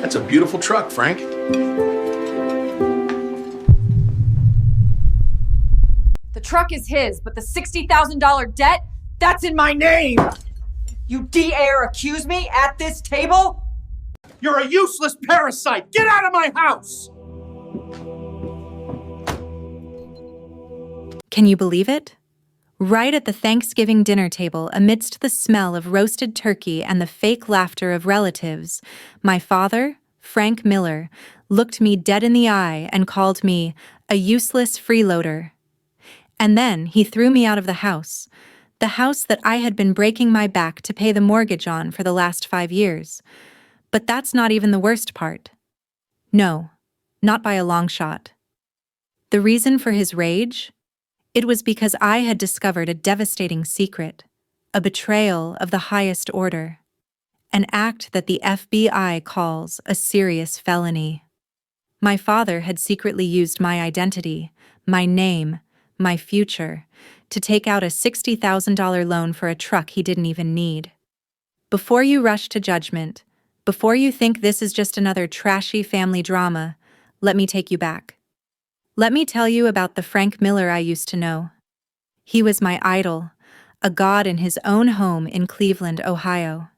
That's a beautiful truck, Frank. The truck is his, but the $60,000 debt, that's in my name! You dare accuse me at this table? You're a useless parasite! Get out of my house! Can you believe it? Right at the Thanksgiving dinner table, amidst the smell of roasted turkey and the fake laughter of relatives, my father, Frank Miller, looked me dead in the eye and called me a useless freeloader. And then he threw me out of the house that I had been breaking my back to pay the mortgage on for the last 5 years. But that's not even the worst part. No, not by a long shot. The reason for his rage? It was because I had discovered a devastating secret, a betrayal of the highest order, an act that the FBI calls a serious felony. My father had secretly used my identity, my name, my future, to take out a $60,000 loan for a truck he didn't even need. Before you rush to judgment, before you think this is just another trashy family drama, let me take you back. Let me tell you about the Frank Miller I used to know. He was my idol, a god in his own home in Cleveland, Ohio.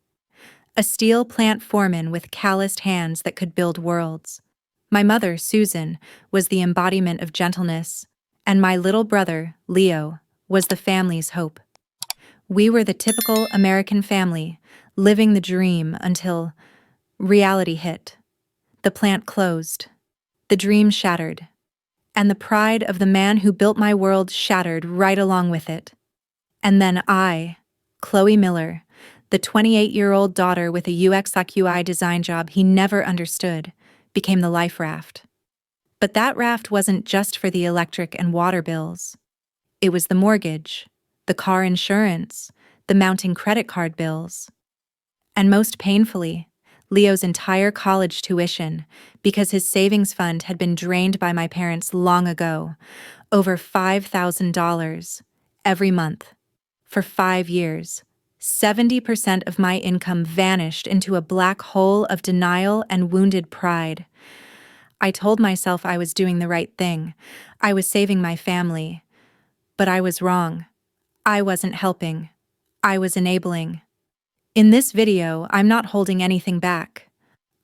A steel plant foreman with calloused hands that could build worlds. My mother, Susan, was the embodiment of gentleness, and my little brother, Leo, was the family's hope. We were the typical American family, living the dream until reality hit. The plant closed. The dream shattered. And the pride of the man who built my world shattered right along with it. And then I, Chloe Miller, the 28-year-old daughter with a UX/UI design job he never understood, became the life raft. But that raft wasn't just for the electric and water bills. It was the mortgage, the car insurance, the mounting credit card bills. And most painfully, Leo's entire college tuition, because his savings fund had been drained by my parents long ago, over $5,000 every month. For 5 years, 70% of my income vanished into a black hole of denial and wounded pride. I told myself I was doing the right thing. I was saving my family. But I was wrong. I wasn't helping. I was enabling. In this video, I'm not holding anything back.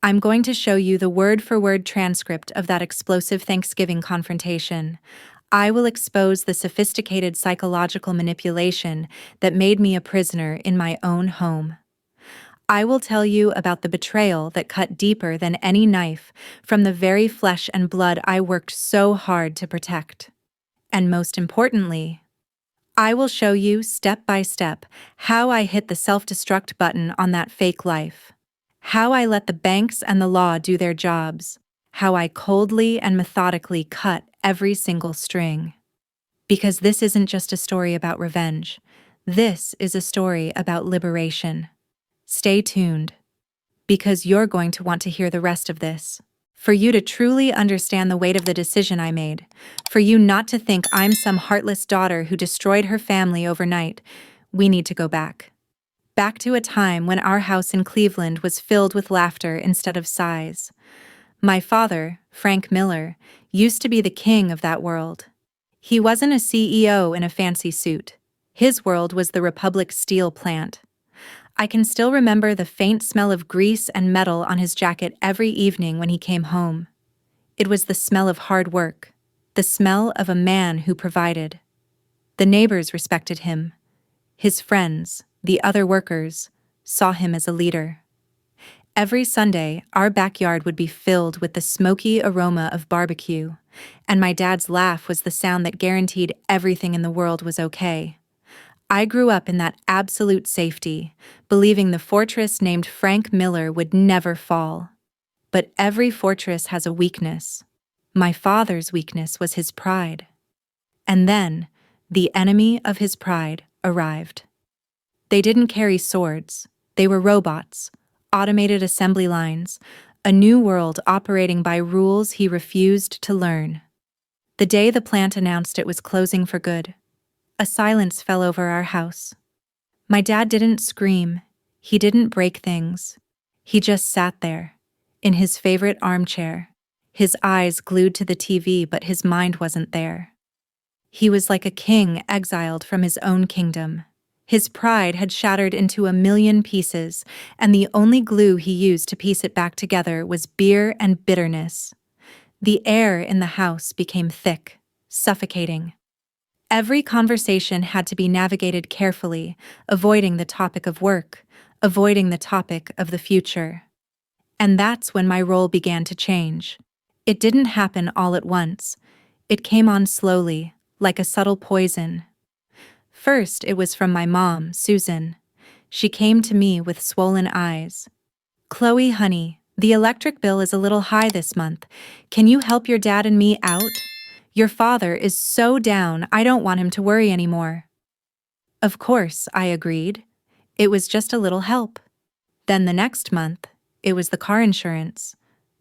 I'm going to show you the word-for-word transcript of that explosive Thanksgiving confrontation. I will expose the sophisticated psychological manipulation that made me a prisoner in my own home. I will tell you about the betrayal that cut deeper than any knife from the very flesh and blood I worked so hard to protect. And most importantly, I will show you step by step how I hit the self-destruct button on that fake life, how I let the banks and the law do their jobs, how I coldly and methodically cut every single string. Because this isn't just a story about revenge. This is a story about liberation. Stay tuned, because you're going to want to hear the rest of this. For you to truly understand the weight of the decision I made, for you not to think I'm some heartless daughter who destroyed her family overnight, we need to go back. Back to a time when our house in Cleveland was filled with laughter instead of sighs. My father, Frank Miller, used to be the king of that world. He wasn't a CEO in a fancy suit. His world was the Republic steel plant. I can still remember the faint smell of grease and metal on his jacket every evening when he came home. It was the smell of hard work, the smell of a man who provided. The neighbors respected him. His friends, the other workers, saw him as a leader. Every Sunday, our backyard would be filled with the smoky aroma of barbecue, and my dad's laugh was the sound that guaranteed everything in the world was okay. I grew up in that absolute safety, believing the fortress named Frank Miller would never fall. But every fortress has a weakness. My father's weakness was his pride. And then, the enemy of his pride arrived. They didn't carry swords. They were robots, automated assembly lines, a new world operating by rules he refused to learn. The day the plant announced it was closing for good, a silence fell over our house. My dad didn't scream. He didn't break things. He just sat there, in his favorite armchair, his eyes glued to the TV, but his mind wasn't there. He was like a king exiled from his own kingdom. His pride had shattered into a million pieces, and the only glue he used to piece it back together was beer and bitterness. The air in the house became thick, suffocating. Every conversation had to be navigated carefully, avoiding the topic of work, avoiding the topic of the future. And that's when my role began to change. It didn't happen all at once. It came on slowly, like a subtle poison. First, it was from my mom, Susan. She came to me with swollen eyes. "Chloe, honey, the electric bill is a little high this month. Can you help your dad and me out? Your father is so down, I don't want him to worry anymore." Of course, I agreed. It was just a little help. Then the next month, it was the car insurance.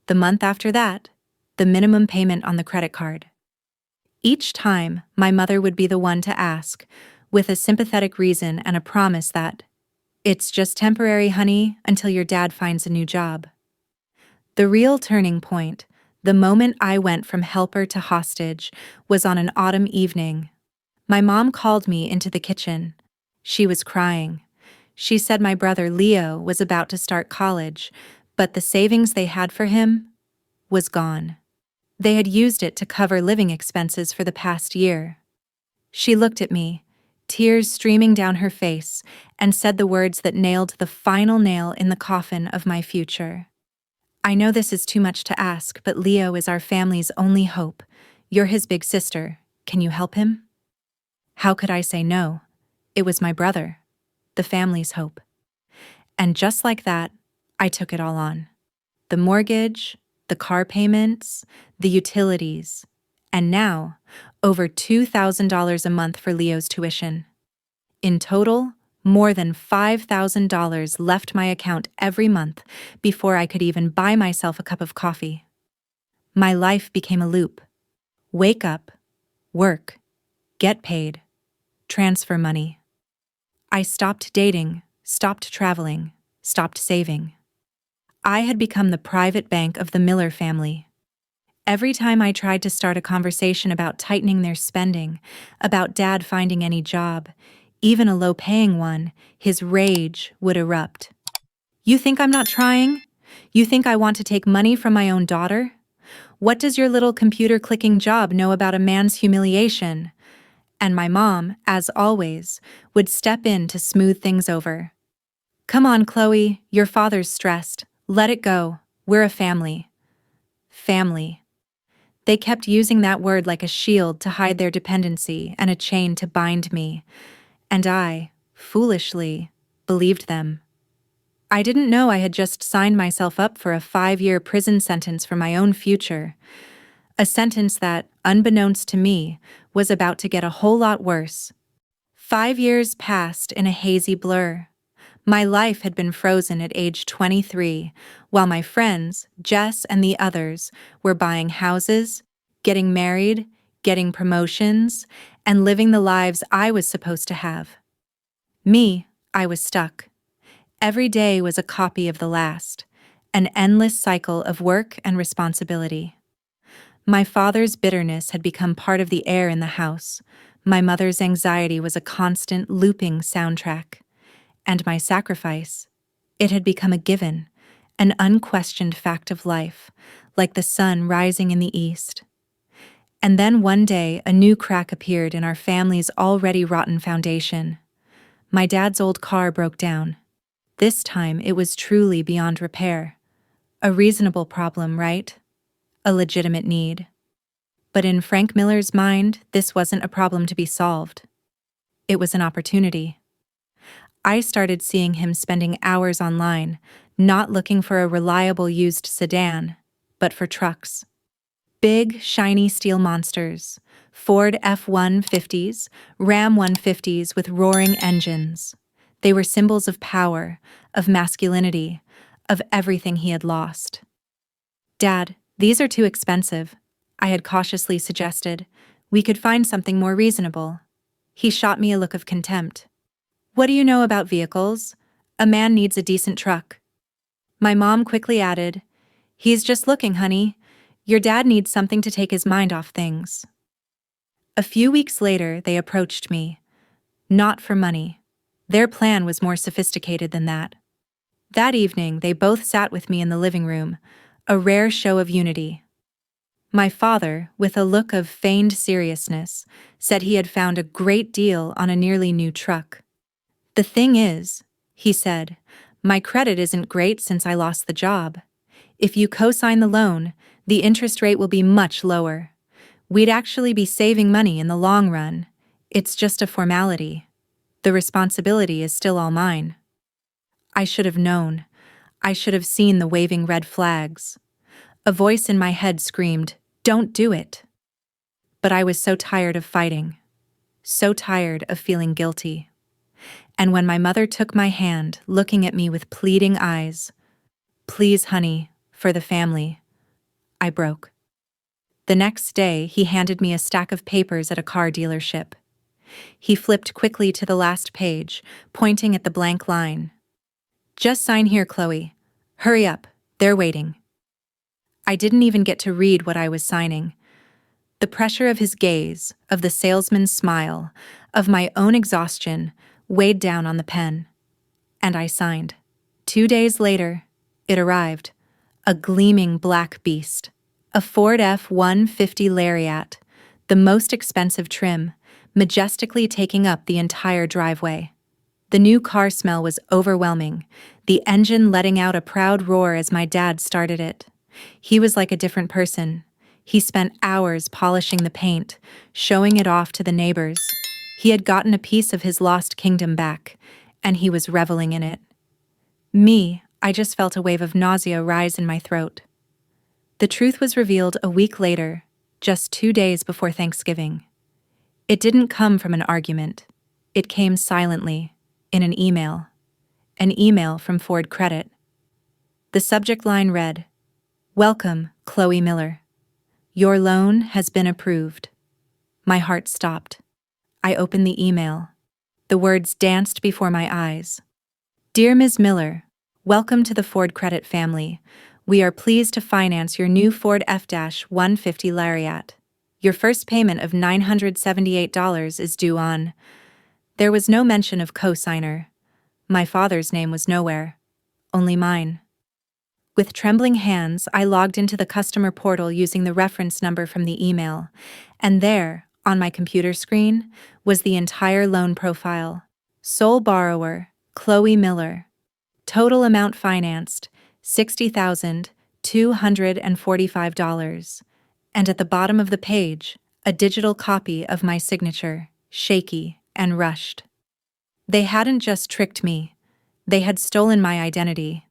The month after that, the minimum payment on the credit card. Each time, my mother would be the one to ask, with a sympathetic reason and a promise that, "It's just temporary, honey, until your dad finds a new job." The real turning point, the moment I went from helper to hostage, was on an autumn evening. My mom called me into the kitchen. She was crying. She said my brother Leo was about to start college, but the savings they had for him was gone. They had used it to cover living expenses for the past year. She looked at me, tears streaming down her face, and said the words that nailed the final nail in the coffin of my future. "I know this is too much to ask, but Leo is our family's only hope. You're his big sister. Can you help him?" How could I say no? It was my brother, the family's hope. And just like that, I took it all on. The mortgage, the car payments, the utilities, and now, over $2,000 a month for Leo's tuition. In total, more than $5,000 left my account every month before I could even buy myself a cup of coffee. My life became a loop. Wake up, work, get paid, transfer money. I stopped dating, stopped traveling, stopped saving. I had become the private bank of the Miller family. Every time I tried to start a conversation about tightening their spending, about Dad finding any job, even a low-paying one, his rage would erupt. "You think I'm not trying? You think I want to take money from my own daughter? What does your little computer-clicking job know about a man's humiliation?" And my mom, as always, would step in to smooth things over. "Come on, Chloe, your father's stressed. Let it go. We're a family." Family. They kept using that word like a shield to hide their dependency and a chain to bind me. And I, foolishly, believed them. I didn't know I had just signed myself up for a 5-year prison sentence for my own future. A sentence that, unbeknownst to me, was about to get a whole lot worse. 5 years passed in a hazy blur. My life had been frozen at age 23, while my friends, Jess and the others, were buying houses, getting married, getting promotions, and living the lives I was supposed to have. Me, I was stuck. Every day was a copy of the last, an endless cycle of work and responsibility. My father's bitterness had become part of the air in the house. My mother's anxiety was a constant, looping soundtrack. And my sacrifice, it had become a given, an unquestioned fact of life, like the sun rising in the east. And then one day, a new crack appeared in our family's already rotten foundation. My dad's old car broke down. This time, it was truly beyond repair. A reasonable problem, right? A legitimate need. But in Frank Miller's mind, this wasn't a problem to be solved. It was an opportunity. I started seeing him spending hours online, not looking for a reliable used sedan, but for trucks. Big, shiny steel monsters, Ford F-150s, Ram 150s with roaring engines. They were symbols of power, of masculinity, of everything he had lost. "Dad, these are too expensive," I had cautiously suggested. "We could find something more reasonable." He shot me a look of contempt. "What do you know about vehicles? A man needs a decent truck." My mom quickly added, He's just looking, honey. Your dad needs something to take his mind off things. A few weeks later, they approached me. Not for money. Their plan was more sophisticated than that. That evening, they both sat with me in the living room, a rare show of unity. My father, with a look of feigned seriousness, said he had found a great deal on a nearly new truck. The thing is, he said, my credit isn't great since I lost the job. If you co-sign the loan, the interest rate will be much lower. We'd actually be saving money in the long run. It's just a formality. The responsibility is still all mine. I should have known. I should have seen the waving red flags. A voice in my head screamed, "Don't do it." But I was so tired of fighting. So tired of feeling guilty. And when my mother took my hand, looking at me with pleading eyes, "Please, honey, for the family," I broke. The next day, he handed me a stack of papers at a car dealership. He flipped quickly to the last page, pointing at the blank line. "Just sign here, Chloe. Hurry up, they're waiting." I didn't even get to read what I was signing. The pressure of his gaze, of the salesman's smile, of my own exhaustion, weighed down on the pen. And I signed. 2 days later, it arrived. A gleaming black beast. A Ford F-150 Lariat, the most expensive trim, majestically taking up the entire driveway. The new car smell was overwhelming, the engine letting out a proud roar as my dad started it. He was like a different person. He spent hours polishing the paint, showing it off to the neighbors. He had gotten a piece of his lost kingdom back, and he was reveling in it. Me, I just felt a wave of nausea rise in my throat. The truth was revealed a week later, just 2 days before Thanksgiving. It didn't come from an argument. It came silently, in an email. An email from Ford Credit. The subject line read, "Welcome, Chloe Miller. Your loan has been approved." My heart stopped. I opened the email. The words danced before my eyes. "Dear Ms. Miller, welcome to the Ford Credit family. We are pleased to finance your new Ford F-150 Lariat. Your first payment of $978 is due on." There was no mention of co-signer. My father's name was nowhere. Only mine. With trembling hands, I logged into the customer portal using the reference number from the email, and there, on my computer screen, was the entire loan profile. Sole borrower, Chloe Miller. Total amount financed, $60,245. And at the bottom of the page, a digital copy of my signature, shaky and rushed. They hadn't just tricked me. They had stolen my identity.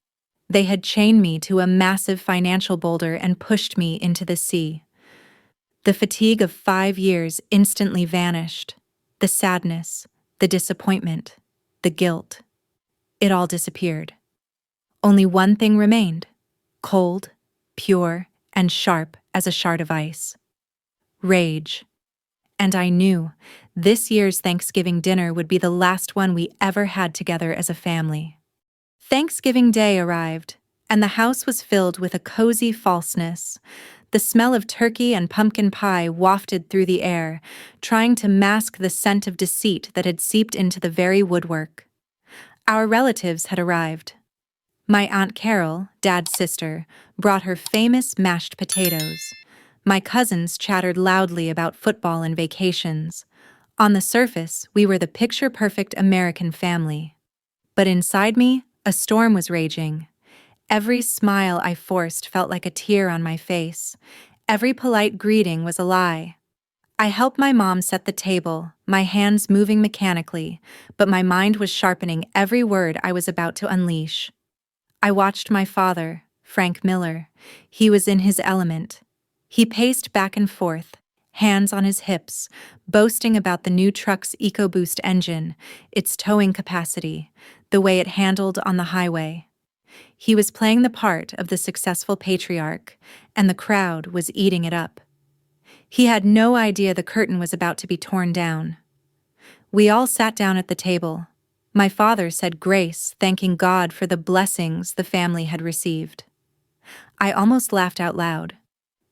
They had chained me to a massive financial boulder and pushed me into the sea. The fatigue of 5 years instantly vanished. The sadness, the disappointment, the guilt. It all disappeared. Only one thing remained, cold, pure, and sharp as a shard of ice. Rage. And I knew this year's Thanksgiving dinner would be the last one we ever had together as a family. Thanksgiving Day arrived, and the house was filled with a cozy falseness. The smell of turkey and pumpkin pie wafted through the air, trying to mask the scent of deceit that had seeped into the very woodwork. Our relatives had arrived. My Aunt Carol, Dad's sister, brought her famous mashed potatoes. My cousins chattered loudly about football and vacations. On the surface, we were the picture-perfect American family. But inside me, a storm was raging. Every smile I forced felt like a tear on my face. Every polite greeting was a lie. I helped my mom set the table, my hands moving mechanically, but my mind was sharpening every word I was about to unleash. I watched my father, Frank Miller. He was in his element. He paced back and forth, hands on his hips, boasting about the new truck's EcoBoost engine, its towing capacity, the way it handled on the highway. He was playing the part of the successful patriarch, and the crowd was eating it up. He had no idea the curtain was about to be torn down. We all sat down at the table. My father said grace, thanking God for the blessings the family had received. I almost laughed out loud.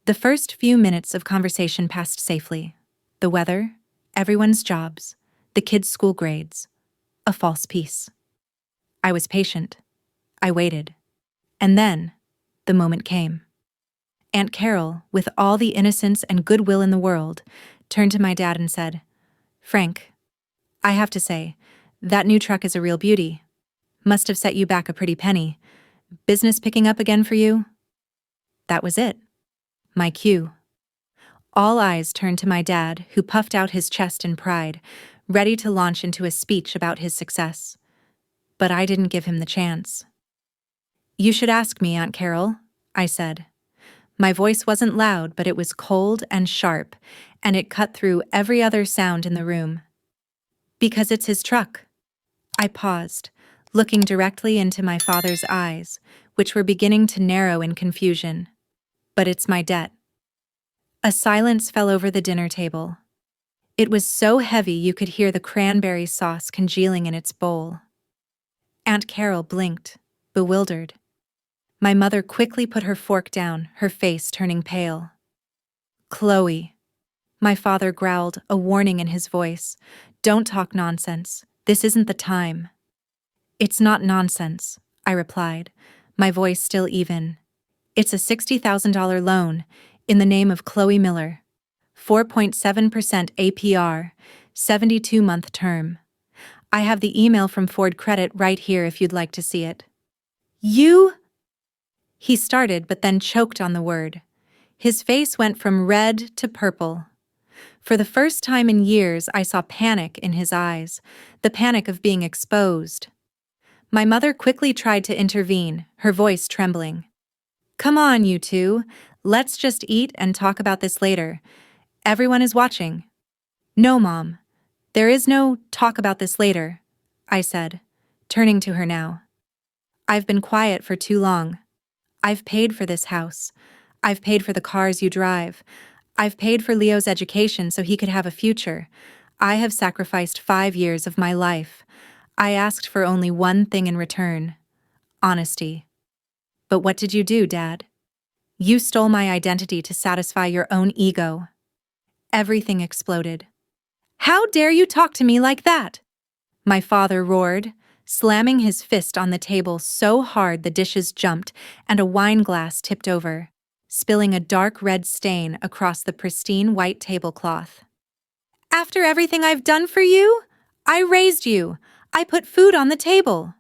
The first few minutes of conversation passed safely. The weather, everyone's jobs, the kids' school grades, a false peace. I was patient. I waited. And then, the moment came. Aunt Carol, with all the innocence and goodwill in the world, turned to my dad and said, "Frank, I have to say, that new truck is a real beauty. Must have set you back a pretty penny. Business picking up again for you?" That was it. My cue. All eyes turned to my dad, who puffed out his chest in pride, ready to launch into a speech about his success. But I didn't give him the chance. "You should ask me, Aunt Carol," I said. My voice wasn't loud, but it was cold and sharp, and it cut through every other sound in the room. "Because it's his truck." I paused, looking directly into my father's eyes, which were beginning to narrow in confusion. "But it's my debt." A silence fell over the dinner table. It was so heavy you could hear the cranberry sauce congealing in its bowl. Aunt Carol blinked, bewildered. My mother quickly put her fork down, her face turning pale. "Chloe," my father growled, a warning in his voice. "Don't talk nonsense. This isn't the time." "It's not nonsense," I replied, my voice still even. "It's a $60,000 loan in the name of Chloe Miller. 4.7% APR, 72-month term. I have the email from Ford Credit right here if you'd like to see it." "You?" He started but then choked on the word. His face went from red to purple. For the first time in years, I saw panic in his eyes, the panic of being exposed. My mother quickly tried to intervene, her voice trembling. "Come on, you two. Let's just eat and talk about this later. Everyone is watching." "No, Mom. There is no talk about this later," I said, turning to her now. "I've been quiet for too long. I've paid for this house. I've paid for the cars you drive. I've paid for Leo's education so he could have a future. I have sacrificed 5 years of my life. I asked for only one thing in return: honesty. But what did you do, Dad? You stole my identity to satisfy your own ego." Everything exploded. "How dare you talk to me like that?" my father roared, slamming his fist on the table so hard the dishes jumped and a wine glass tipped over, spilling a dark red stain across the pristine white tablecloth. "After everything I've done for you? I raised you. I put food on the table."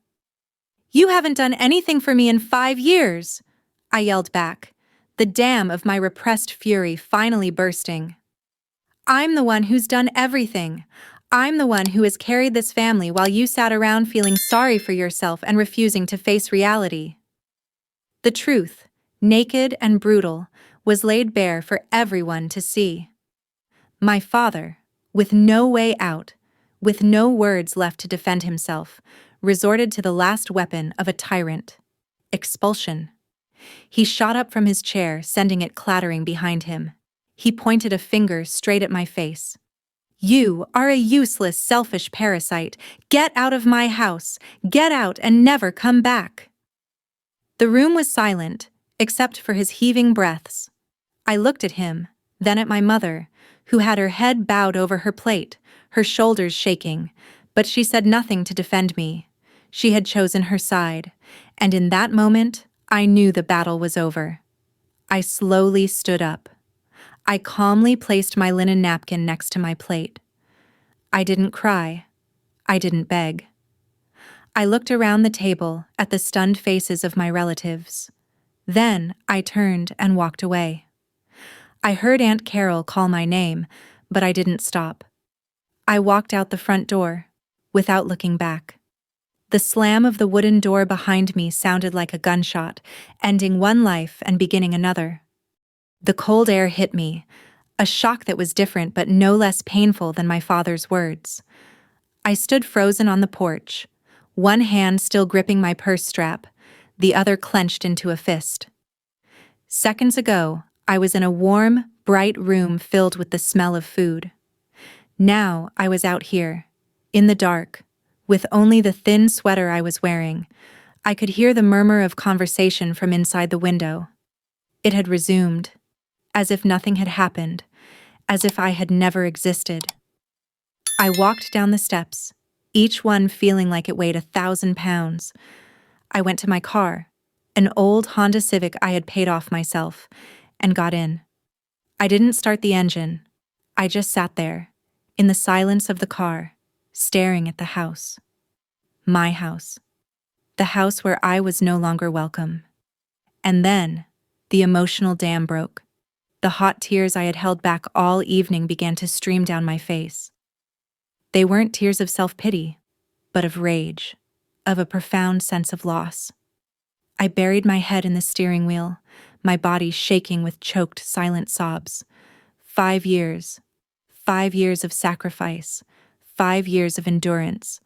"You haven't done anything for me in 5 years," I yelled back, the dam of my repressed fury finally bursting. "I'm the one who's done everything. I'm the one who has carried this family while you sat around feeling sorry for yourself and refusing to face reality." The truth, naked and brutal, was laid bare for everyone to see. My father, with no way out, with no words left to defend himself, resorted to the last weapon of a tyrant: expulsion. He shot up from his chair, sending it clattering behind him. He pointed a finger straight at my face. "You are a useless, selfish parasite. Get out of my house. Get out and never come back." The room was silent, except for his heaving breaths. I looked at him, then at my mother, who had her head bowed over her plate, her shoulders shaking, but she said nothing to defend me. She had chosen her side, and in that moment, I knew the battle was over. I slowly stood up. I calmly placed my linen napkin next to my plate. I didn't cry. I didn't beg. I looked around the table at the stunned faces of my relatives. Then I turned and walked away. I heard Aunt Carol call my name, but I didn't stop. I walked out the front door, without looking back. The slam of the wooden door behind me sounded like a gunshot, ending one life and beginning another. The cold air hit me, a shock that was different but no less painful than my father's words. I stood frozen on the porch, one hand still gripping my purse strap, the other clenched into a fist. Seconds ago, I was in a warm, bright room filled with the smell of food. Now I was out here, in the dark, with only the thin sweater I was wearing, I could hear the murmur of conversation from inside the window. It had resumed, as if nothing had happened, as if I had never existed. I walked down the steps, each one feeling like it weighed 1,000 pounds. I went to my car, an old Honda Civic I had paid off myself, and got in. I didn't start the engine. I just sat there, in the silence of the car, staring at the house. My house. The house where I was no longer welcome. And then, the emotional dam broke. The hot tears I had held back all evening began to stream down my face. They weren't tears of self-pity, but of rage, of a profound sense of loss. I buried my head in the steering wheel, my body shaking with choked, silent sobs. 5 years. 5 years of sacrifice. 5 years of endurance.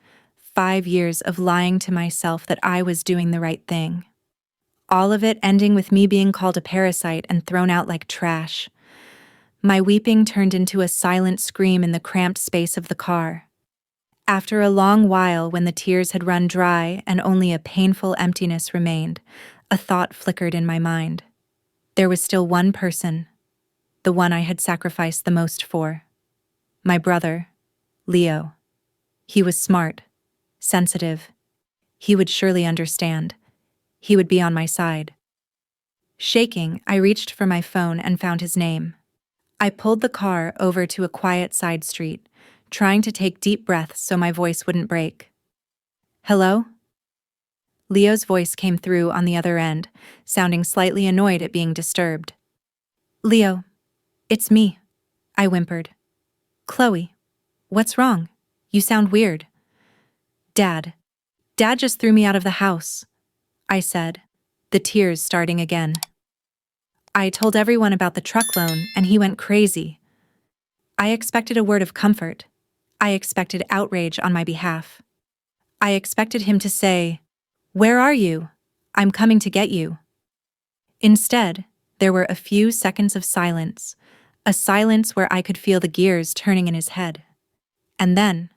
5 years of lying to myself that I was doing the right thing. All of it ending with me being called a parasite and thrown out like trash. My weeping turned into a silent scream in the cramped space of the car. After a long while, when the tears had run dry and only a painful emptiness remained, a thought flickered in my mind. There was still one person, the one I had sacrificed the most for. My brother, Leo. He was smart, sensitive. He would surely understand. He would be on my side. Shaking, I reached for my phone and found his name. I pulled the car over to a quiet side street, trying to take deep breaths so my voice wouldn't break. Hello? Leo's voice came through on the other end, sounding slightly annoyed at being disturbed. Leo, it's me, I whimpered. Chloe, what's wrong? You sound weird. Dad just threw me out of the house, I said, the tears starting again. I told everyone about the truck loan and he went crazy. I expected a word of comfort. I expected outrage on my behalf. I expected him to say, "Where are you? I'm coming to get you." Instead, there were a few seconds of silence, a silence where I could feel the gears turning in his head. And then,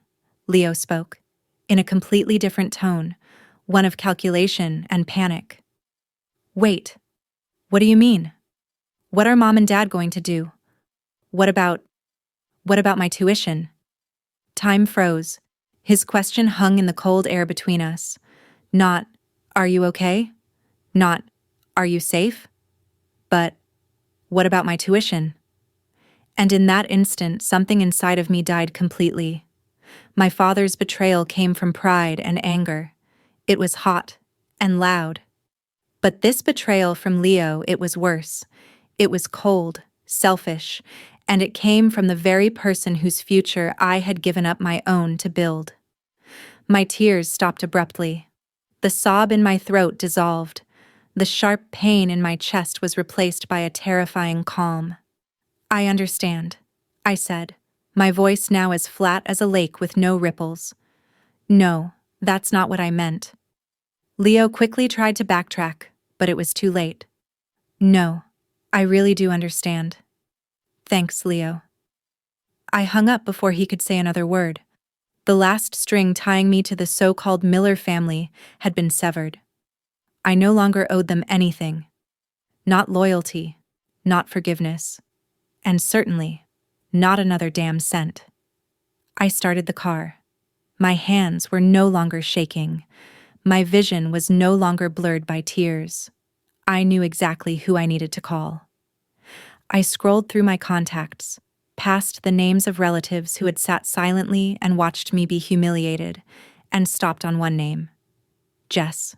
Leo spoke, in a completely different tone, one of calculation and panic. Wait, what do you mean? What are Mom and Dad going to do? What about my tuition? Time froze. His question hung in the cold air between us. Not, are you okay? Not, are you safe? But, what about my tuition? And in that instant, something inside of me died completely. My father's betrayal came from pride and anger. It was hot and loud. But this betrayal from Leo, it was worse. It was cold, selfish, and it came from the very person whose future I had given up my own to build. My tears stopped abruptly. The sob in my throat dissolved. The sharp pain in my chest was replaced by a terrifying calm. I understand, I said, my voice now as flat as a lake with no ripples. No, that's not what I meant. Leo quickly tried to backtrack, but it was too late. No, I really do understand. Thanks, Leo. I hung up before he could say another word. The last string tying me to the so-called Miller family had been severed. I no longer owed them anything. Not loyalty, not forgiveness, and certainly not another damn cent. I started the car. My hands were no longer shaking. My vision was no longer blurred by tears. I knew exactly who I needed to call. I scrolled through my contacts, past the names of relatives who had sat silently and watched me be humiliated, and stopped on one name. Jess.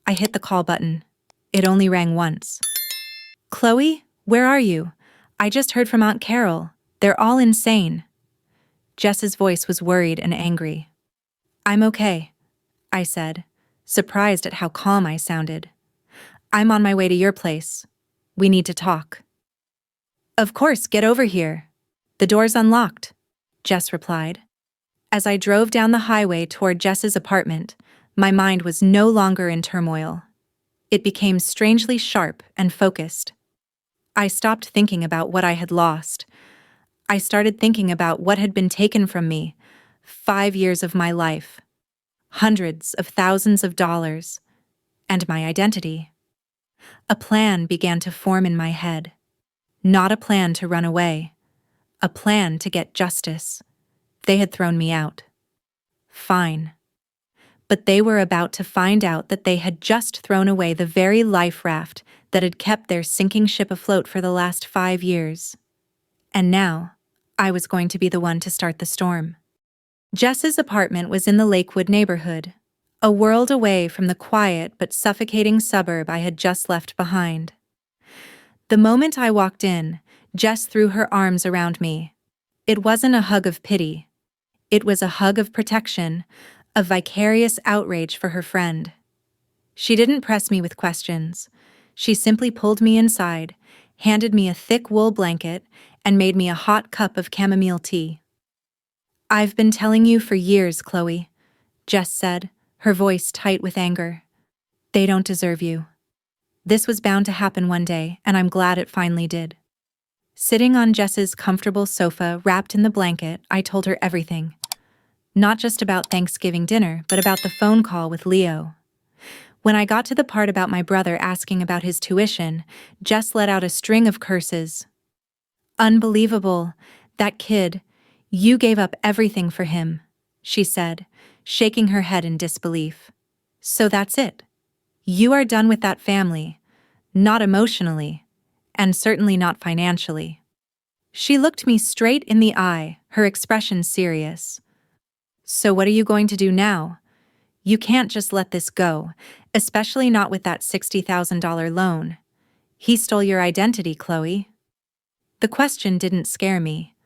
I hit the call button. It only rang once. Chloe, where are you? I just heard from Aunt Carol. They're all insane. Jess's voice was worried and angry. I'm okay, I said, surprised at how calm I sounded. I'm on my way to your place. We need to talk. Of course, get over here. The door's unlocked, Jess replied. As I drove down the highway toward Jess's apartment, my mind was no longer in turmoil. It became strangely sharp and focused. I stopped thinking about what I had lost. I started thinking about what had been taken from me, 5 years of my life, hundreds of thousands of dollars, and my identity. A plan began to form in my head. Not a plan to run away. A plan to get justice. They had thrown me out. Fine. But they were about to find out that they had just thrown away the very life raft that had kept their sinking ship afloat for the last 5 years. And now, I was going to be the one to start the storm. Jess's apartment was in the Lakewood neighborhood, a world away from the quiet but suffocating suburb I had just left behind. The moment I walked in, Jess threw her arms around me. It wasn't a hug of pity. It was a hug of protection, of vicarious outrage for her friend. She didn't press me with questions. She simply pulled me inside, handed me a thick wool blanket, and made me a hot cup of chamomile tea. "I've been telling you for years, Chloe," Jess said, her voice tight with anger. "They don't deserve you. This was bound to happen one day, and I'm glad it finally did." Sitting on Jess's comfortable sofa, wrapped in the blanket, I told her everything. Not just about Thanksgiving dinner, but about the phone call with Leo. When I got to the part about my brother asking about his tuition, Jess let out a string of curses. "Unbelievable. That kid. You gave up everything for him," she said, shaking her head in disbelief. "So that's it. You are done with that family. Not emotionally, and certainly not financially." She looked me straight in the eye, her expression serious. "So what are you going to do now? You can't just let this go, especially not with that $60,000 loan. He stole your identity, Chloe." The question didn't scare me.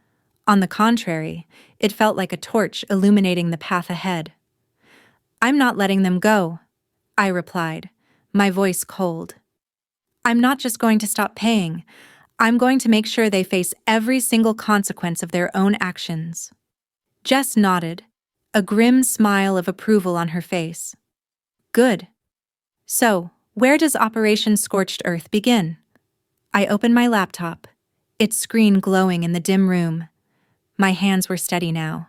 On the contrary, it felt like a torch illuminating the path ahead. "I'm not letting them go," I replied, my voice cold. "I'm not just going to stop paying. I'm going to make sure they face every single consequence of their own actions." Jess nodded, a grim smile of approval on her face. "Good. So, where does Operation Scorched Earth begin?" I opened my laptop, its screen glowing in the dim room. My hands were steady now.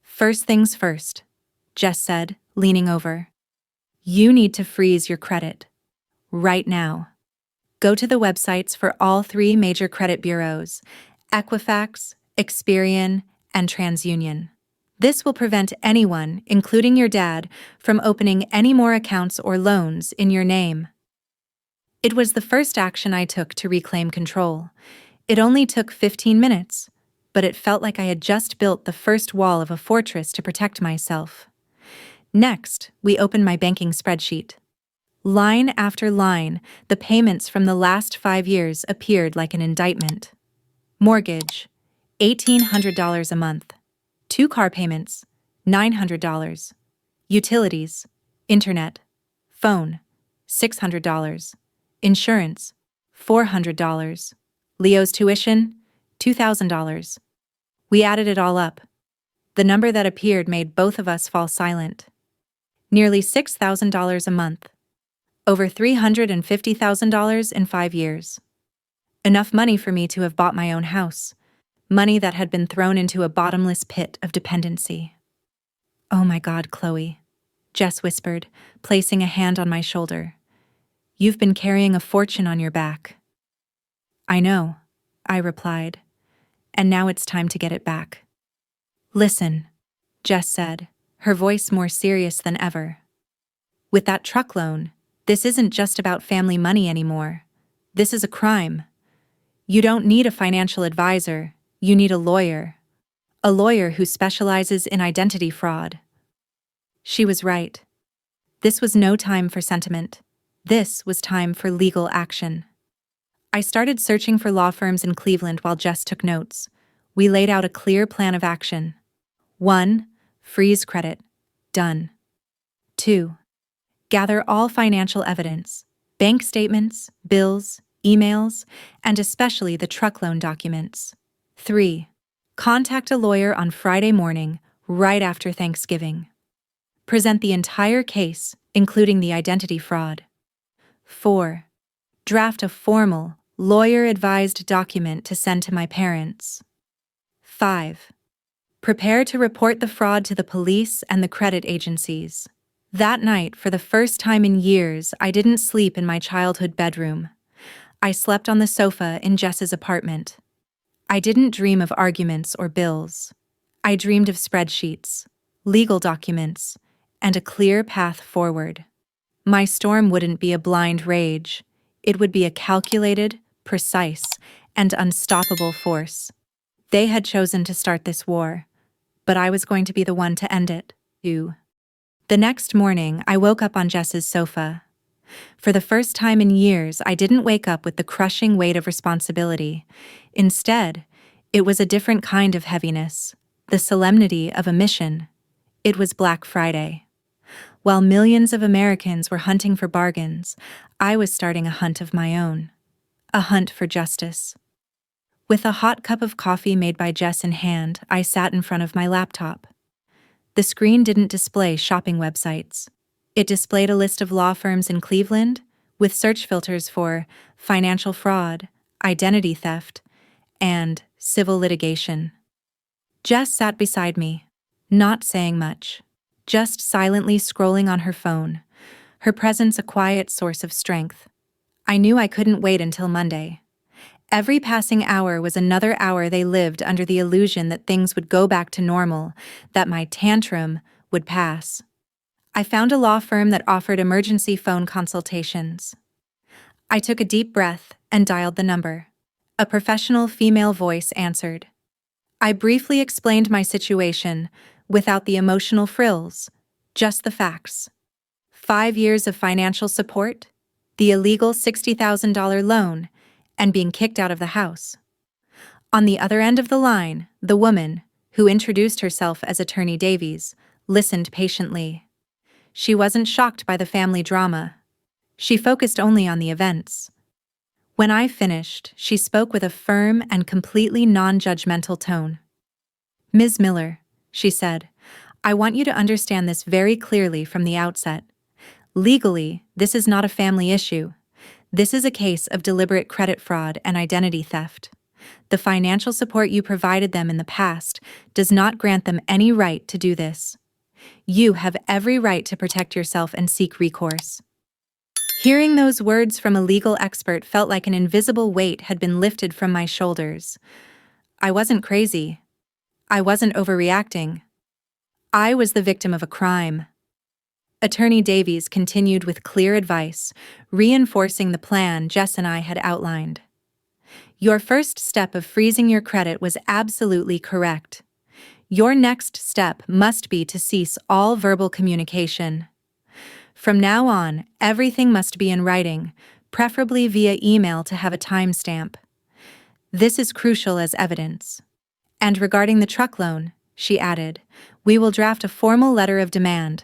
"First things first," Jess said, leaning over. "You need to freeze your credit. Right now. Go to the websites for all 3 major credit bureaus, Equifax, Experian, and TransUnion. This will prevent anyone, including your dad, from opening any more accounts or loans in your name." It was the first action I took to reclaim control. It only took 15 minutes, but it felt like I had just built the first wall of a fortress to protect myself. Next, we opened my banking spreadsheet. Line after line, the payments from the last 5 years appeared like an indictment. Mortgage, $1,800 a month. 2 car payments, $900. Utilities, internet, phone, $600. Insurance, $400. Leo's tuition, $2,000. We added it all up. The number that appeared made both of us fall silent. Nearly $6,000 a month. Over $350,000 in 5 years. Enough money for me to have bought my own house. Money that had been thrown into a bottomless pit of dependency. "Oh my God, Chloe," Jess whispered, placing a hand on my shoulder. "You've been carrying a fortune on your back." "I know," I replied, "and now it's time to get it back." "Listen," Jess said, her voice more serious than ever. "With that truck loan, this isn't just about family money anymore. This is a crime. You don't need a financial advisor. You need a lawyer. A lawyer who specializes in identity fraud." She was right. This was no time for sentiment. This was time for legal action. I started searching for law firms in Cleveland while Jess took notes. We laid out a clear plan of action. 1. Freeze credit. Done. 2. Gather all financial evidence, bank statements, bills, emails, and especially the truck loan documents. 3. Contact a lawyer on Friday morning, right after Thanksgiving. Present the entire case, including the identity fraud. 4. Draft a formal, lawyer-advised document to send to my parents. 5. Prepare to report the fraud to the police and the credit agencies. That night, for the first time in years, I didn't sleep in my childhood bedroom. I slept on the sofa in Jess's apartment. I didn't dream of arguments or bills. I dreamed of spreadsheets, legal documents, and a clear path forward. My storm wouldn't be a blind rage. It would be a calculated, precise, and unstoppable force. They had chosen to start this war, but I was going to be the one to end it, too. The next morning, I woke up on Jess's sofa. For the first time in years, I didn't wake up with the crushing weight of responsibility. Instead, it was a different kind of heaviness, the solemnity of a mission. It was Black Friday. While millions of Americans were hunting for bargains, I was starting a hunt of my own. A hunt for justice. With a hot cup of coffee made by Jess in hand, I sat in front of my laptop. The screen didn't display shopping websites. It displayed a list of law firms in Cleveland with search filters for financial fraud, identity theft, and civil litigation. Jess sat beside me, not saying much, just silently scrolling on her phone, her presence a quiet source of strength. I knew I couldn't wait until Monday. Every passing hour was another hour they lived under the illusion that things would go back to normal, that my tantrum would pass. I found a law firm that offered emergency phone consultations. I took a deep breath and dialed the number. A professional female voice answered. I briefly explained my situation, without the emotional frills, just the facts. 5 years of financial support, the illegal $60,000 loan, and being kicked out of the house. On the other end of the line, the woman, who introduced herself as Attorney Davies, listened patiently. She wasn't shocked by the family drama. She focused only on the events. When I finished, she spoke with a firm and completely non-judgmental tone. Ms. Miller, she said, I want you to understand this very clearly from the outset. Legally, this is not a family issue. This is a case of deliberate credit fraud and identity theft. The financial support you provided them in the past does not grant them any right to do this. You have every right to protect yourself and seek recourse. Hearing those words from a legal expert felt like an invisible weight had been lifted from my shoulders. I wasn't crazy. I wasn't overreacting. I was the victim of a crime. Attorney Davies continued with clear advice, reinforcing the plan Jess and I had outlined. Your first step of freezing your credit was absolutely correct. Your next step must be to cease all verbal communication. From now on, everything must be in writing, preferably via email to have a timestamp. This is crucial as evidence. And regarding the truck loan, she added, we will draft a formal letter of demand.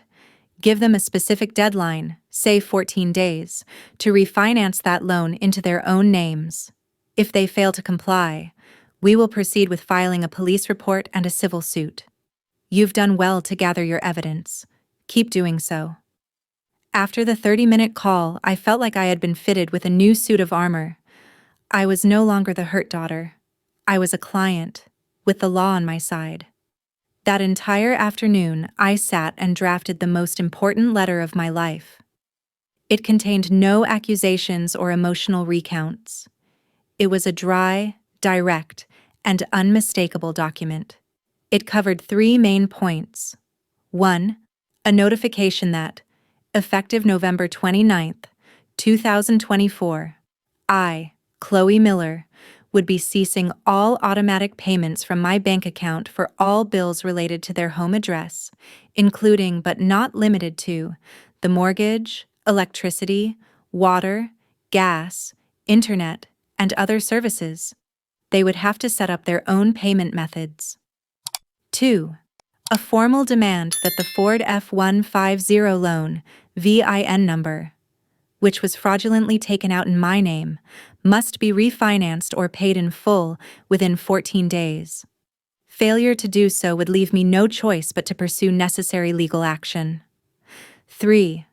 Give them a specific deadline, say 14 days, to refinance that loan into their own names. If they fail to comply, we will proceed with filing a police report and a civil suit. You've done well to gather your evidence. Keep doing so. After the 30-minute call, I felt like I had been fitted with a new suit of armor. I was no longer the hurt daughter. I was a client, with the law on my side. That entire afternoon, I sat and drafted the most important letter of my life. It contained no accusations or emotional recounts. It was a dry, direct, and unmistakable document. It covered 3 main points. 1. A notification that, effective November 29th, 2024, I, Chloe Miller, would be ceasing all automatic payments from my bank account for all bills related to their home address, including but not limited to the mortgage, electricity, water, gas, internet, and other services. They would have to set up their own payment methods. 2. A formal demand that the Ford F-150 loan, VIN number, which was fraudulently taken out in my name, must be refinanced or paid in full within 14 days. Failure to do so would leave me no choice but to pursue necessary legal action. 3.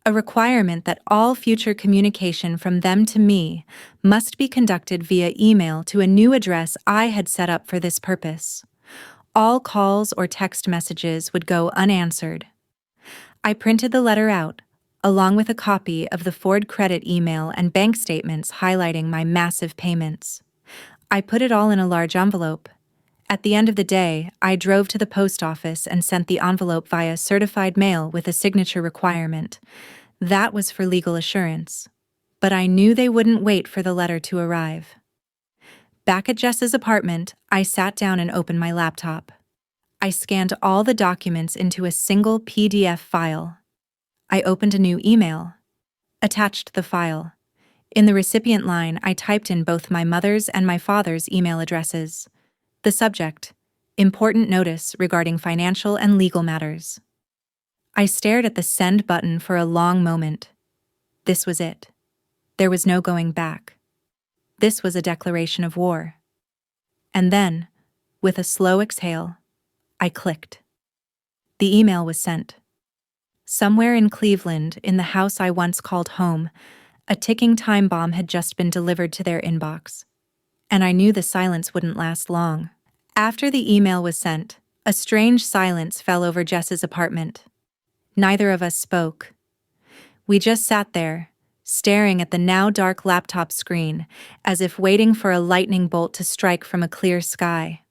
A requirement that all future communication from them to me must be conducted via email to a new address I had set up for this purpose. All calls or text messages would go unanswered. I printed the letter out, along with a copy of the Ford credit email and bank statements highlighting my massive payments. I put it all in a large envelope. At the end of the day, I drove to the post office and sent the envelope via certified mail with a signature requirement. That was for legal assurance. But I knew they wouldn't wait for the letter to arrive. Back at Jess's apartment, I sat down and opened my laptop. I scanned all the documents into a single PDF file. I opened a new email. Attached the file. In the recipient line, I typed in both my mother's and my father's email addresses. The subject: important notice regarding financial and legal matters. I stared at the send button for a long moment. This was it. There was no going back. This was a declaration of war. And then, with a slow exhale, I clicked. The email was sent. Somewhere in Cleveland, in the house I once called home, a ticking time bomb had just been delivered to their inbox. And I knew the silence wouldn't last long. After the email was sent, a strange silence fell over Jess's apartment. Neither of us spoke. We just sat there, staring at the now dark laptop screen, as if waiting for a lightning bolt to strike from a clear sky.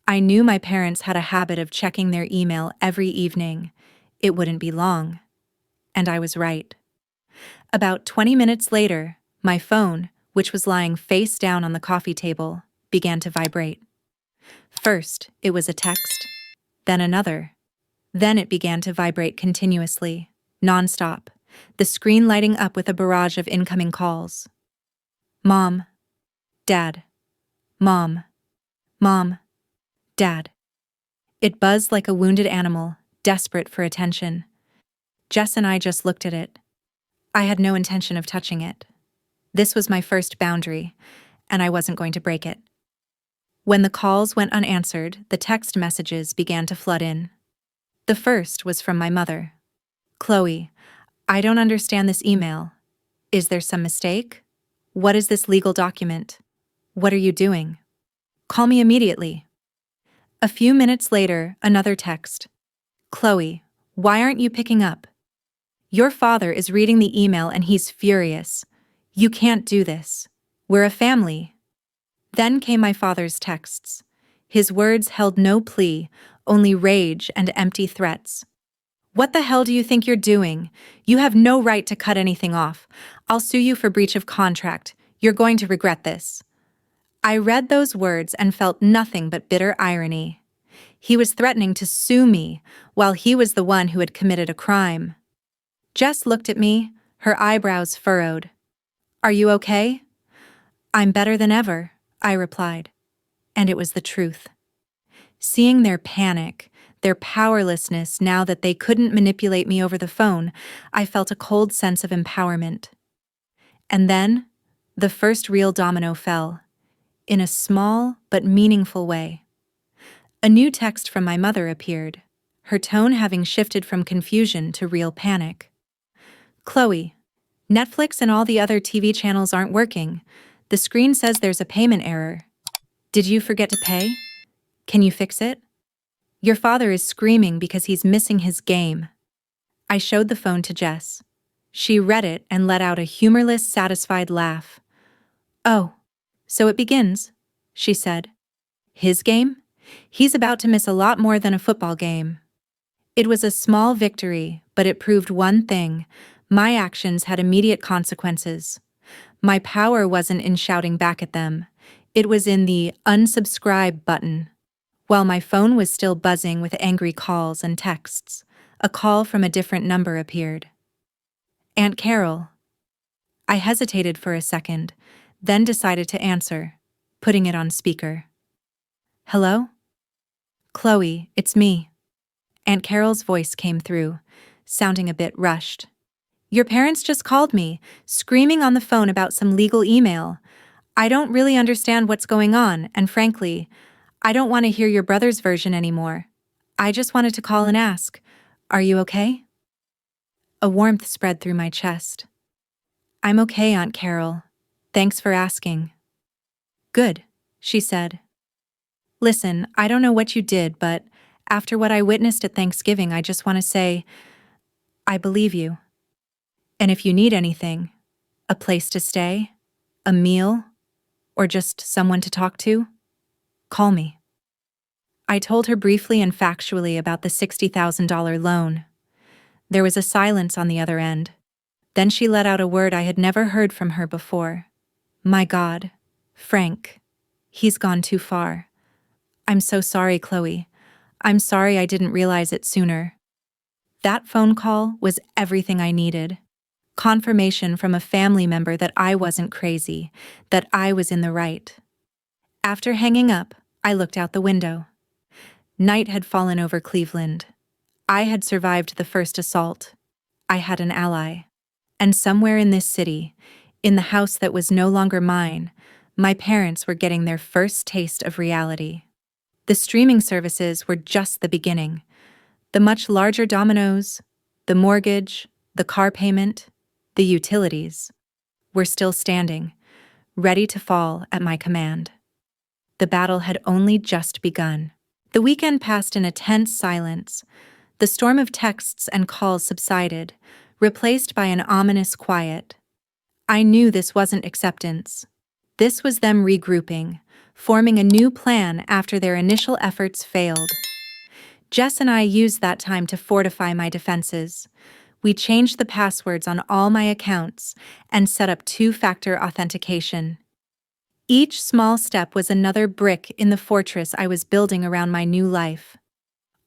I knew my parents had a habit of checking their email every evening. It wouldn't be long. And I was right. About 20 minutes later, my phone, which was lying face down on the coffee table, began to vibrate. First, it was a text, then another. Then it began to vibrate continuously, nonstop, the screen lighting up with a barrage of incoming calls. Mom. Dad. Mom. Mom. Dad. It buzzed like a wounded animal, desperate for attention. Jess and I just looked at it. I had no intention of touching it. This was my first boundary, and I wasn't going to break it. When the calls went unanswered, the text messages began to flood in. The first was from my mother. Chloe, I don't understand this email. Is there some mistake? What is this legal document? What are you doing? Call me immediately. A few minutes later, another text. Chloe, why aren't you picking up? Your father is reading the email and he's furious. You can't do this. We're a family. Then came my father's texts. His words held no plea, only rage and empty threats. What the hell do you think you're doing? You have no right to cut anything off. I'll sue you for breach of contract. You're going to regret this. I read those words and felt nothing but bitter irony. He was threatening to sue me, while he was the one who had committed a crime. Jess looked at me, her eyebrows furrowed. Are you okay? I'm better than ever, I replied. And it was the truth. Seeing their panic, their powerlessness now that they couldn't manipulate me over the phone, I felt a cold sense of empowerment. And then, the first real domino fell, in a small but meaningful way. A new text from my mother appeared, her tone having shifted from confusion to real panic. Chloe, Netflix and all the other TV channels aren't working. The screen says there's a payment error. Did you forget to pay? Can you fix it? Your father is screaming because he's missing his game. I showed the phone to Jess. She read it and let out a humorless, satisfied laugh. Oh, so it begins, she said. His game? He's about to miss a lot more than a football game. It was a small victory, but it proved one thing. My actions had immediate consequences. My power wasn't in shouting back at them. It was in the unsubscribe button. While my phone was still buzzing with angry calls and texts, a call from a different number appeared. Aunt Carol. I hesitated for a second, then decided to answer, putting it on speaker. Hello? Chloe, it's me. Aunt Carol's voice came through, sounding a bit rushed. Your parents just called me, screaming on the phone about some legal email. I don't really understand what's going on, and frankly, I don't want to hear your brother's version anymore. I just wanted to call and ask, are you okay? A warmth spread through my chest. I'm okay, Aunt Carol. Thanks for asking. Good, she said. Listen, I don't know what you did, but after what I witnessed at Thanksgiving, I just want to say, I believe you. And if you need anything, a place to stay, a meal, or just someone to talk to, call me. I told her briefly and factually about the $60,000 loan. There was a silence on the other end. Then she let out a word I had never heard from her before. My God, Frank. He's gone too far. I'm so sorry, Chloe. I'm sorry I didn't realize it sooner. That phone call was everything I needed. Confirmation from a family member that I wasn't crazy, that I was in the right. After hanging up, I looked out the window. Night had fallen over Cleveland. I had survived the first assault. I had an ally. And somewhere in this city, in the house that was no longer mine, my parents were getting their first taste of reality. The streaming services were just the beginning. The much larger dominoes, the mortgage, the car payment, the utilities, were still standing, ready to fall at my command. The battle had only just begun. The weekend passed in a tense silence. The storm of texts and calls subsided, replaced by an ominous quiet. I knew this wasn't acceptance. This was them regrouping, forming a new plan after their initial efforts failed. Jess and I used that time to fortify my defenses. We changed the passwords on all my accounts and set up two-factor authentication. Each small step was another brick in the fortress I was building around my new life.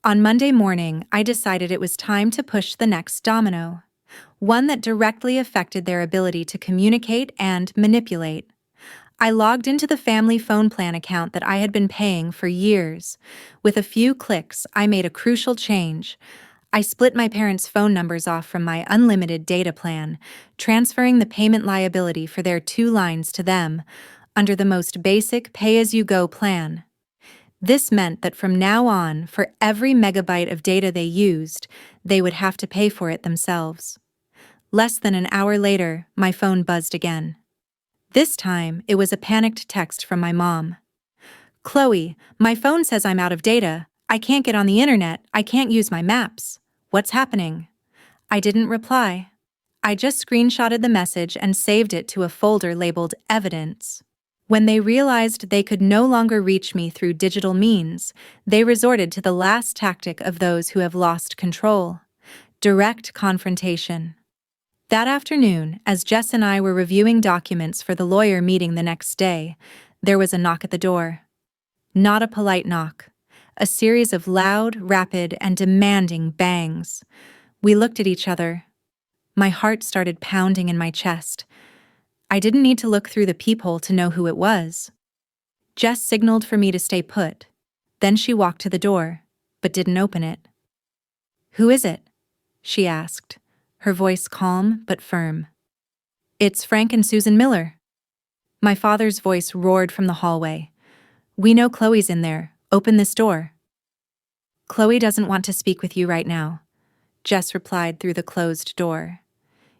On Monday morning, I decided it was time to push the next domino, one that directly affected their ability to communicate and manipulate. I logged into the family phone plan account that I had been paying for years. With a few clicks, I made a crucial change. I split my parents' phone numbers off from my unlimited data plan, transferring the payment liability for their 2 lines to them, under the most basic pay-as-you-go plan. This meant that from now on, for every megabyte of data they used, they would have to pay for it themselves. Less than an hour later, my phone buzzed again. This time, it was a panicked text from my mom. Chloe, my phone says I'm out of data. I can't get on the internet. I can't use my maps. What's happening? I didn't reply. I just screenshotted the message and saved it to a folder labeled Evidence. When they realized they could no longer reach me through digital means, they resorted to the last tactic of those who have lost control: direct confrontation. That afternoon, as Jess and I were reviewing documents for the lawyer meeting the next day, there was a knock at the door. Not a polite knock. A series of loud, rapid, and demanding bangs. We looked at each other. My heart started pounding in my chest. I didn't need to look through the peephole to know who it was. Jess signaled for me to stay put. Then she walked to the door, but didn't open it. "Who is it?" she asked, her voice calm but firm. "It's Frank and Susan Miller." My father's voice roared from the hallway. "We know Chloe's in there. Open this door." "Chloe doesn't want to speak with you right now," Jess replied through the closed door.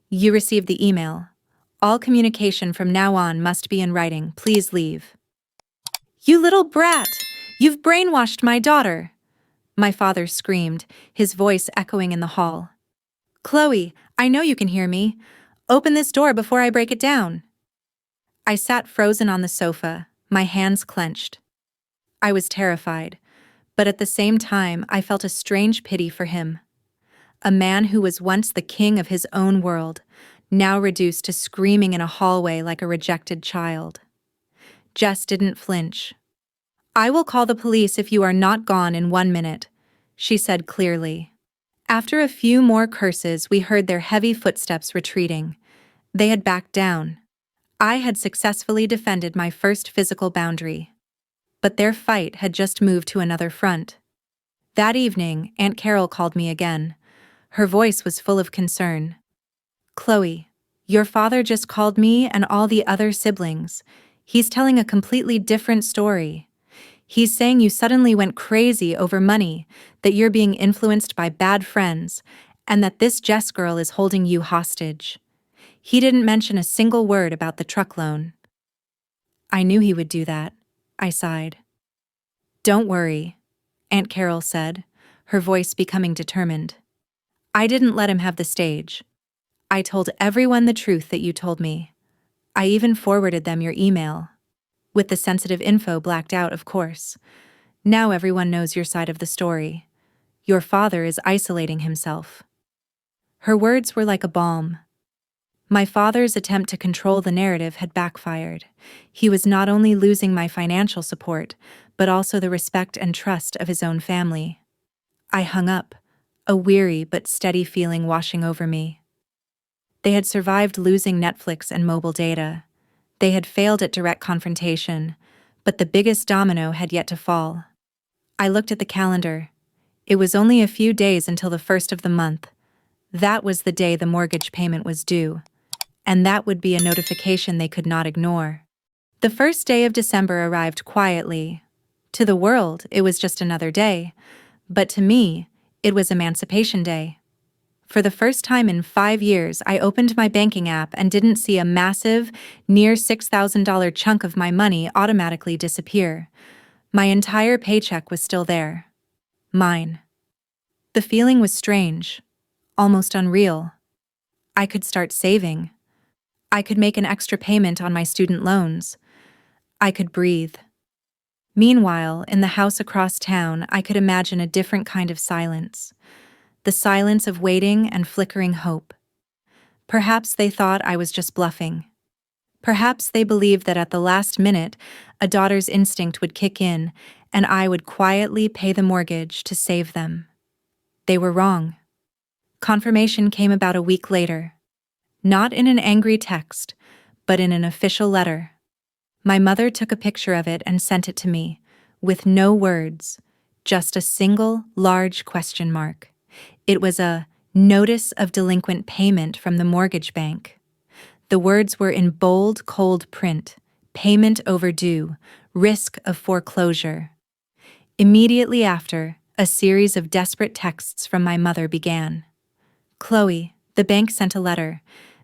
"You received the email. All communication from now on must be in writing. Please leave." "You little brat! You've brainwashed my daughter!" my father screamed, his voice echoing in the hall. "Chloe, I know you can hear me. Open this door before I break it down." I sat frozen on the sofa, my hands clenched. I was terrified, but at the same time I felt a strange pity for him. A man who was once the king of his own world, now reduced to screaming in a hallway like a rejected child. Jess didn't flinch. "I will call the police if you are not gone in 1 minute," she said clearly. After a few more curses, we heard their heavy footsteps retreating. They had backed down. I had successfully defended my first physical boundary. But their fight had just moved to another front. That evening, Aunt Carol called me again. Her voice was full of concern. "Chloe, your father just called me and all the other siblings. He's telling a completely different story. He's saying you suddenly went crazy over money, that you're being influenced by bad friends, and that this Jess girl is holding you hostage. He didn't mention a single word about the truck loan." "I knew he would do that," I sighed. "Don't worry," Aunt Carol said, her voice becoming determined. I didn't let him have the stage. I told everyone the truth that you told me. I even forwarded them your email. With the sensitive info blacked out, of course. Now everyone knows your side of the story. Your father is isolating himself." Her words were like a balm. My father's attempt to control the narrative had backfired. He was not only losing my financial support, but also the respect and trust of his own family. I hung up, a weary but steady feeling washing over me. They had survived losing Netflix and mobile data. They had failed at direct confrontation, but the biggest domino had yet to fall. I looked at the calendar. It was only a few days until the first of the month. That was the day the mortgage payment was due, and that would be a notification they could not ignore. The first day of December arrived quietly. To the world, it was just another day, but to me, it was Emancipation Day. For the first time in 5 years, I opened my banking app and didn't see a massive, near $6,000 chunk of my money automatically disappear. My entire paycheck was still there. Mine. The feeling was strange, almost unreal. I could start saving. I could make an extra payment on my student loans. I could breathe. Meanwhile, in the house across town, I could imagine a different kind of silence. The silence of waiting and flickering hope. Perhaps they thought I was just bluffing. Perhaps they believed that at the last minute, a daughter's instinct would kick in, and I would quietly pay the mortgage to save them. They were wrong. Confirmation came about a week later. Not in an angry text, but in an official letter. My mother took a picture of it and sent it to me, with no words, just a single, large question mark. It was a notice of delinquent payment from the mortgage bank. The words were in bold, cold print: payment overdue, risk of foreclosure. Immediately after, a series of desperate texts from my mother began. "Chloe, the bank sent a letter.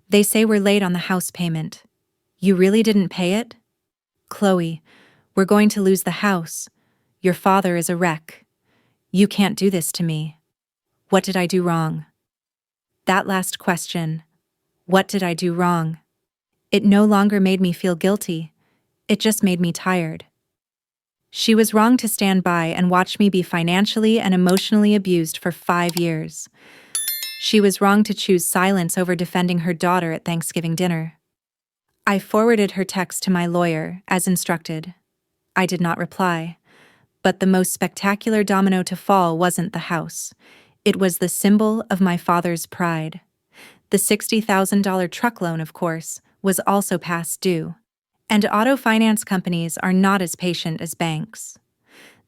They say we're late on the house payment. You really didn't pay it? Chloe, we're going to lose the house. Your father is a wreck. You can't do this to me. What did I do wrong?" That last question, what did I do wrong? It no longer made me feel guilty. It just made me tired. She was wrong to stand by and watch me be financially and emotionally abused for 5 years. She was wrong to choose silence over defending her daughter at Thanksgiving dinner. I forwarded her text to my lawyer, as instructed. I did not reply. But the most spectacular domino to fall wasn't the house. It was the symbol of my father's pride. The $60,000 truck loan, of course, was also past due. And auto finance companies are not as patient as banks.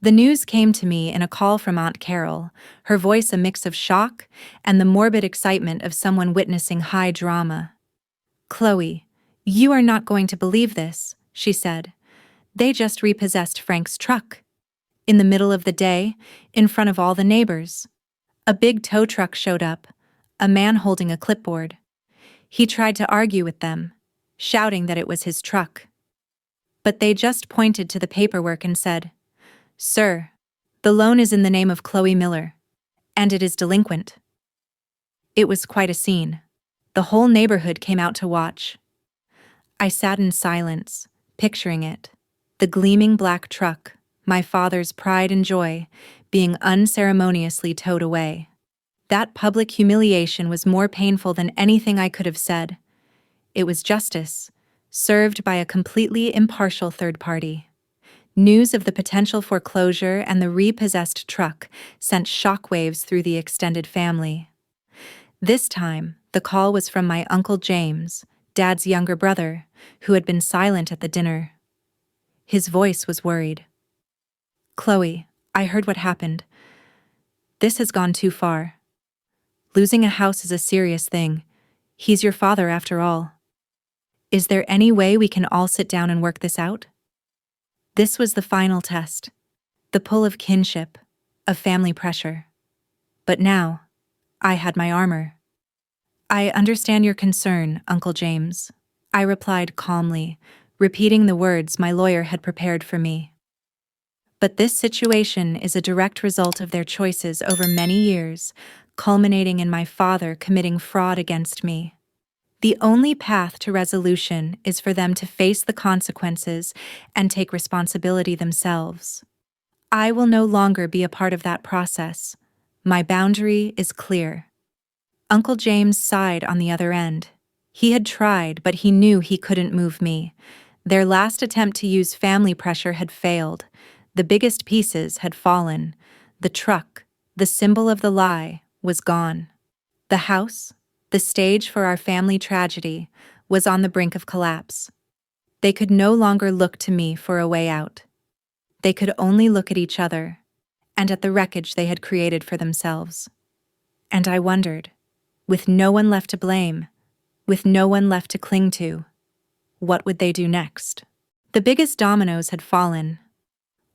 The news came to me in a call from Aunt Carol, her voice a mix of shock and the morbid excitement of someone witnessing high drama. "Chloe, you are not going to believe this," she said. "They just repossessed Frank's truck. In the middle of the day, in front of all the neighbors. A big tow truck showed up, a man holding a clipboard. He tried to argue with them, shouting that it was his truck. But they just pointed to the paperwork and said, 'Sir, the loan is in the name of Chloe Miller, and it is delinquent.' It was quite a scene. The whole neighborhood came out to watch. I sat in silence, picturing it. The gleaming black truck, my father's pride and joy, being unceremoniously towed away. That public humiliation was more painful than anything I could have said. It was justice, served by a completely impartial third party. News of the potential foreclosure and the repossessed truck sent shockwaves through the extended family. This time, the call was from my Uncle James, Dad's younger brother, who had been silent at the dinner. His voice was worried. "Chloe, I heard what happened. This has gone too far. Losing a house is a serious thing. He's your father after all. Is there any way we can all sit down and work this out?" This was the final test. The pull of kinship, of family pressure. But now, I had my armor. "I understand your concern, Uncle James," I replied calmly, repeating the words my lawyer had prepared for me. But this situation is a direct result of their choices over many years, culminating in my father committing fraud against me. The only path to resolution is for them to face the consequences and take responsibility themselves. I will no longer be a part of that process. My boundary is clear. Uncle James sighed on the other end. He had tried, but he knew he couldn't move me. Their last attempt to use family pressure had failed. The biggest pieces had fallen. The truck, the symbol of the lie, was gone. The house, the stage for our family tragedy, was on the brink of collapse. They could no longer look to me for a way out. They could only look at each other, and at the wreckage they had created for themselves. And I wondered, with no one left to blame, with no one left to cling to, what would they do next? The biggest dominoes had fallen.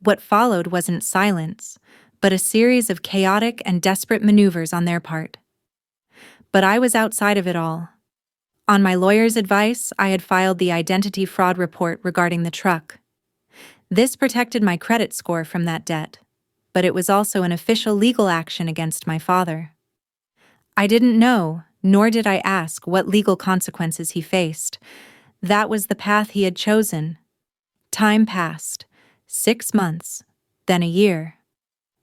What followed wasn't silence, but a series of chaotic and desperate maneuvers on their part. But I was outside of it all. On my lawyer's advice, I had filed the identity fraud report regarding the truck. This protected my credit score from that debt, but it was also an official legal action against my father. I didn't know, nor did I ask, what legal consequences he faced. That was the path he had chosen. Time passed. 6 months, then a year.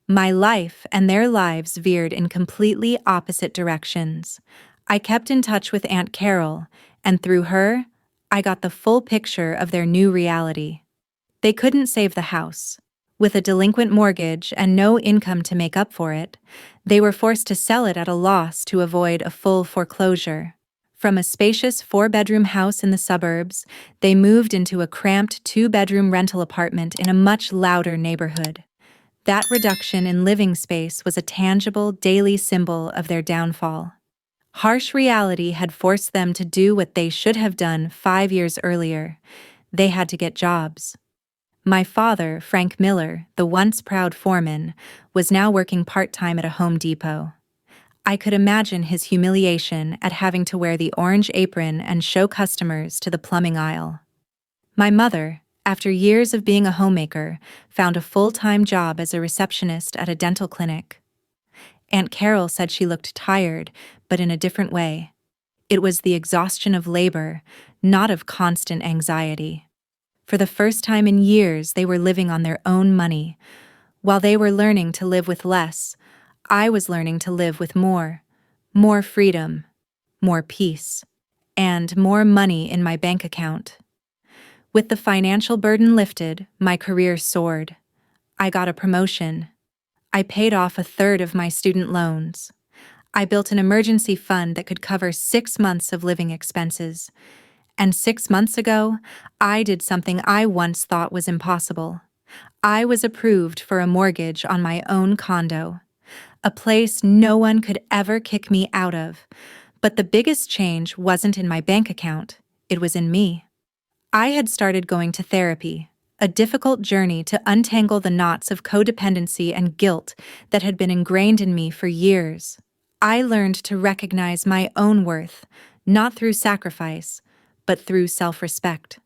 My life and their lives veered in completely opposite directions. I kept in touch with Aunt Carol, and through her, I got the full picture of their new reality. They couldn't save the house. With a delinquent mortgage and no income to make up for it, they were forced to sell it at a loss to avoid a full foreclosure. From a spacious 4-bedroom house in the suburbs, they moved into a cramped 2-bedroom rental apartment in a much louder neighborhood. That reduction in living space was a tangible, daily symbol of their downfall. Harsh reality had forced them to do what they should have done 5 years earlier. They had to get jobs. My father, Frank Miller, the once proud foreman, was now working part-time at a Home Depot. I could imagine his humiliation at having to wear the orange apron and show customers to the plumbing aisle. My mother, after years of being a homemaker, found a full-time job as a receptionist at a dental clinic. Aunt Carol said she looked tired, but in a different way. It was the exhaustion of labor, not of constant anxiety. For the first time in years, they were living on their own money. While they were learning to live with less, I was learning to live with more freedom, more peace, and more money in my bank account. With the financial burden lifted, my career soared. I got a promotion. I paid off 1/3 of my student loans. I built an emergency fund that could cover 6 months of living expenses. And 6 months ago, I did something I once thought was impossible. I was approved for a mortgage on my own condo, a place no one could ever kick me out of. But the biggest change wasn't in my bank account, it was in me. I had started going to therapy, a difficult journey to untangle the knots of codependency and guilt that had been ingrained in me for years. I learned to recognize my own worth, not through sacrifice, but through self-respect.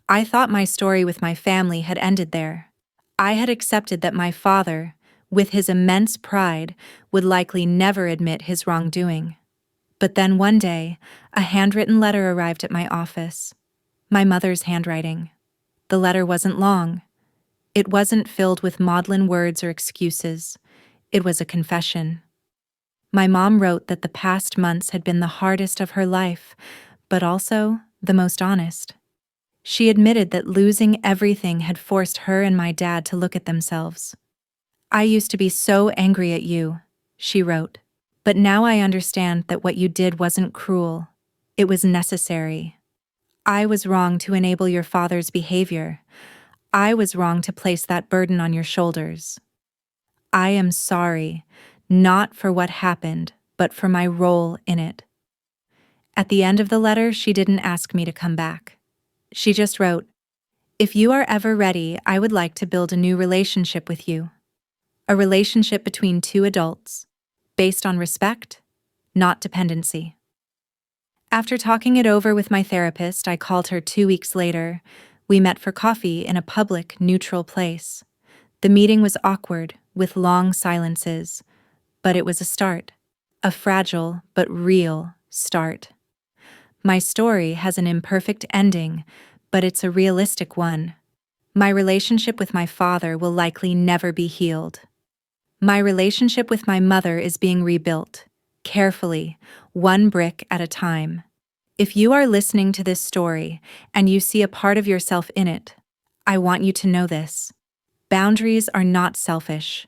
I thought my story with my family had ended there. I had accepted that my father, with his immense pride, would likely never admit his wrongdoing. But then one day, a handwritten letter arrived at my office. My mother's handwriting. The letter wasn't long. It wasn't filled with maudlin words or excuses. It was a confession. My mom wrote that the past months had been the hardest of her life, but also the most honest. She admitted that losing everything had forced her and my dad to look at themselves. "I used to be so angry at you," she wrote, "but now I understand that what you did wasn't cruel. It was necessary. I was wrong to enable your father's behavior. I was wrong to place that burden on your shoulders. I am sorry, not for what happened, but for my role in it." At the end of the letter, she didn't ask me to come back. She just wrote, "If you are ever ready, I would like to build a new relationship with you. A relationship between 2 adults, based on respect, not dependency." After talking it over with my therapist, I called her 2 weeks later. We met for coffee in a public, neutral place. The meeting was awkward, with long silences, but it was a start. A fragile but real start. My story has an imperfect ending, but it's a realistic one. My relationship with my father will likely never be healed. My relationship with my mother is being rebuilt, carefully, one brick at a time. If you are listening to this story and you see a part of yourself in it, I want you to know this. Boundaries are not selfish.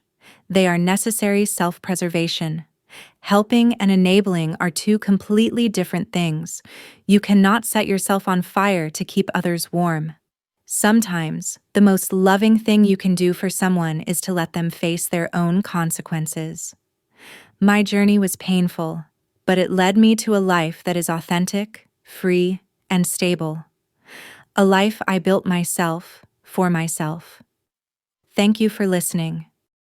They are necessary self-preservation. Helping and enabling are two completely different things. You cannot set yourself on fire to keep others warm. Sometimes, the most loving thing you can do for someone is to let them face their own consequences. My journey was painful, but it led me to a life that is authentic, free, and stable. A life I built myself, for myself. Thank you for listening.